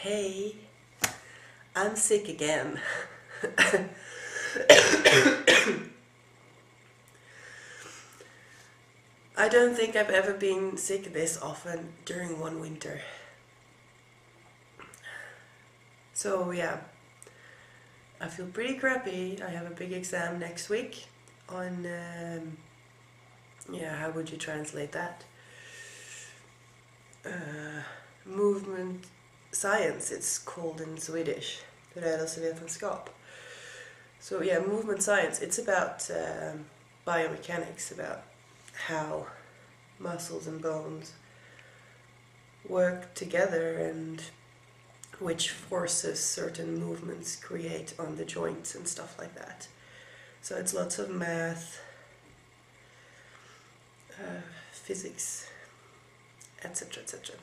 Hey, I'm sick again. I don't think I've ever been sick this often during one winter. So yeah, I feel pretty crappy. I have a big exam next week on, how would you translate that? Movement science, it's called in Swedish. Rörelsevetenskap. So yeah, movement science, it's about biomechanics, about how muscles and bones work together and which forces certain movements create on the joints and stuff like that. So it's lots of math, physics, etc., etc.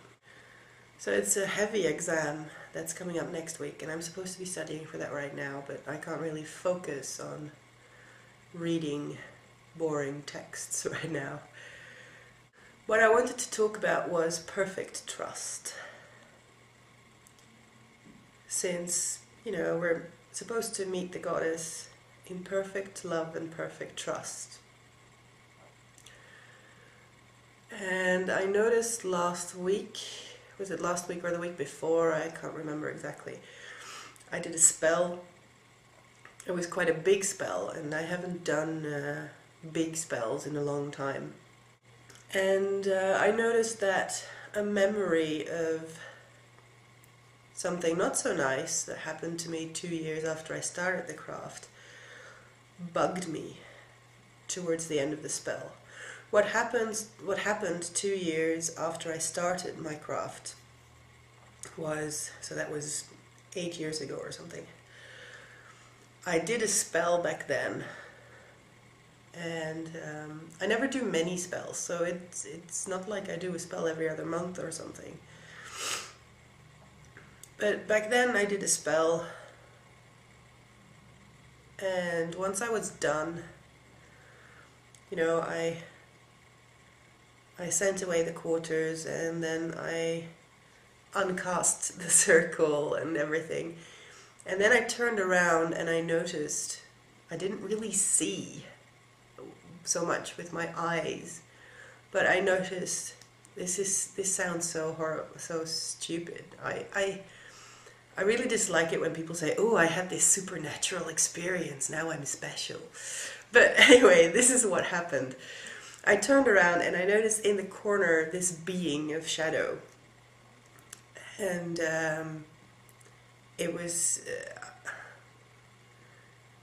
So it's a heavy exam that's coming up next week, and I'm supposed to be studying for that right now, but I can't really focus on reading boring texts right now. What I wanted to talk about was perfect trust. Since, we're supposed to meet the goddess in perfect love and perfect trust. And I noticed last week, was it last week or the week before? I can't remember exactly. I did a spell. It was quite a big spell, and I haven't done big spells in a long time. And I noticed that a memory of something not so nice that happened to me 2 years after I started the craft bugged me towards the end of the spell. What happened 2 years after I started my craft was, so that was 8 years ago or something. I did a spell back then, and I never do many spells, so it's not like I do a spell every other month or something. But back then I did a spell, and once I was done, I sent away the quarters, and then I uncast the circle and everything. And then I turned around and I noticed I didn't really see so much with my eyes, but I noticed this sounds so horrible, so stupid. I really dislike it when people say, "Oh, I had this supernatural experience, now I'm special." But anyway, this is what happened. I turned around and I noticed in the corner this being of shadow. And it was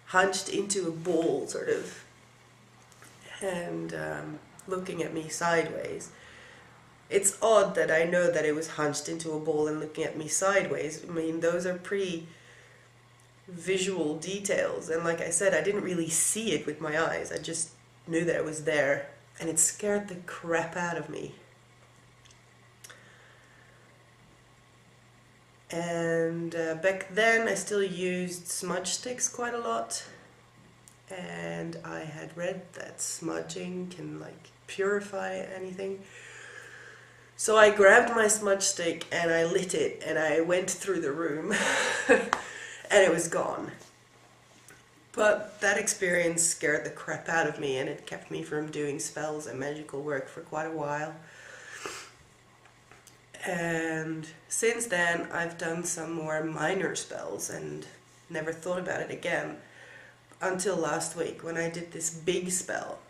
hunched into a ball, sort of, and looking at me sideways. It's odd that I know that it was hunched into a ball and looking at me sideways. I mean, those are pretty visual details, and like I said, I didn't really see it with my eyes. I just knew that it was there, and it scared the crap out of me. And back then I still used smudge sticks quite a lot, and I had read that smudging can purify anything. So I grabbed my smudge stick and I lit it, and I went through the room and it was gone. But that experience scared the crap out of me, and it kept me from doing spells and magical work for quite a while. And since then I've done some more minor spells and never thought about it again until last week when I did this big spell.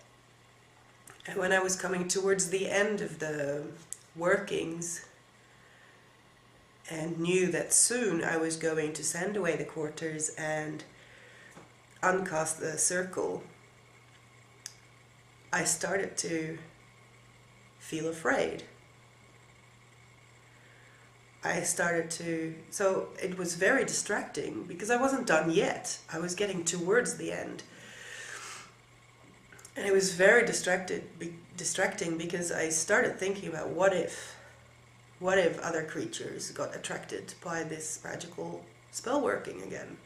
And when I was coming towards the end of the workings and knew that soon I was going to send away the quarters and uncast the circle, I started to feel afraid. So it was very distracting because I wasn't done yet. I was getting towards the end. And it was very distracting because I started thinking about what if other creatures got attracted by this magical spell working again.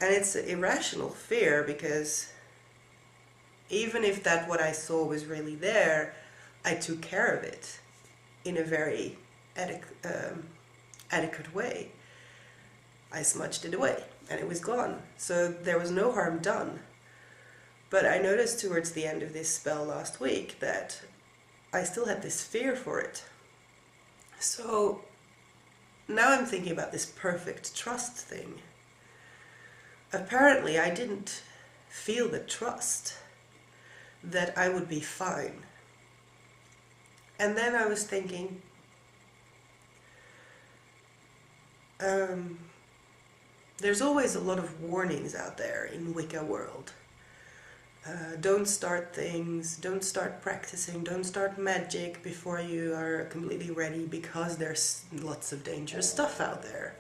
And it's an irrational fear, because even if what I saw was really there, I took care of it. in a very adequate way. I smudged it away and it was gone. So there was no harm done. But I noticed towards the end of this spell last week that I still had this fear for it. So now I'm thinking about this perfect trust thing. Apparently I didn't feel the trust that I would be fine. And then I was thinking, there's always a lot of warnings out there in Wicca world. Don't start things, don't start practicing, don't start magic before you are completely ready because there's lots of dangerous stuff out there.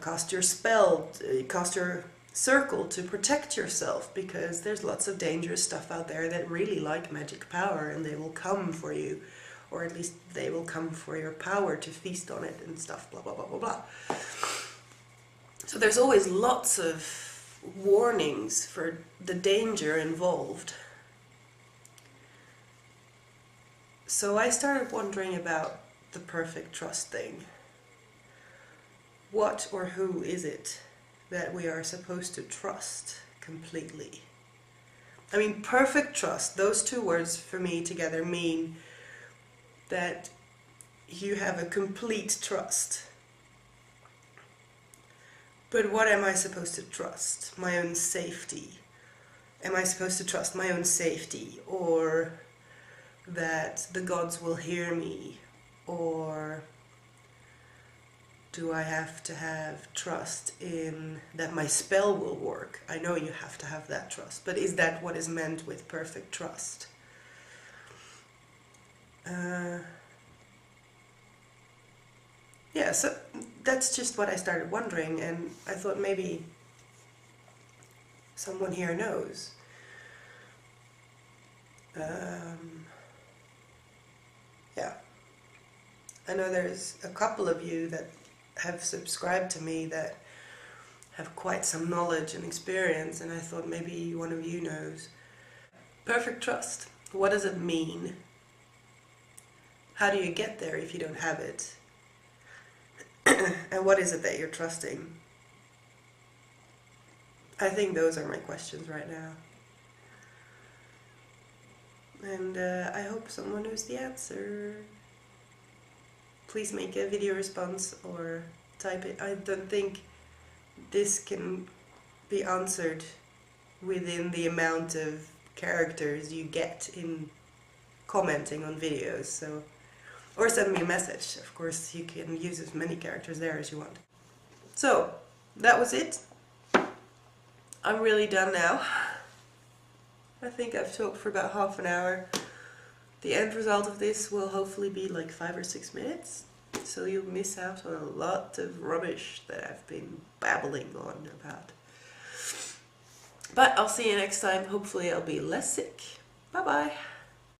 Cast your spell, cast your circle to protect yourself because there's lots of dangerous stuff out there that really like magic power and they will come for you, or at least they will come for your power to feast on it and stuff, blah blah blah blah blah. So there's always lots of warnings for the danger involved. So I started wondering about the perfect trust thing. What or who is it that we are supposed to trust completely? I mean, perfect trust, those two words for me together mean that you have a complete trust. But what am I supposed to trust? My own safety? Am I supposed to trust my own safety? Or that the gods will hear me? Or do I have to have trust in that my spell will work? I know you have to have that trust, but is that what is meant with perfect trust? Yeah, so that's just what I started wondering, and I thought maybe someone here knows. Yeah. I know there's a couple of you that have subscribed to me that have quite some knowledge and experience, and I thought maybe one of you knows. Perfect trust. What does it mean? How do you get there if you don't have it? And what is it that you're trusting? I think those are my questions right now. And I hope someone knows the answer. Please make a video response or type it. I don't think this can be answered within the amount of characters you get in commenting on videos, so, or send me a message. Of course, you can use as many characters there as you want. So, that was it. I'm really done now. I think I've talked for about half an hour. The end result of this will hopefully be like 5 or 6 minutes, so you'll miss out on a lot of rubbish that I've been babbling on about. But I'll see you next time. Hopefully I'll be less sick. Bye bye.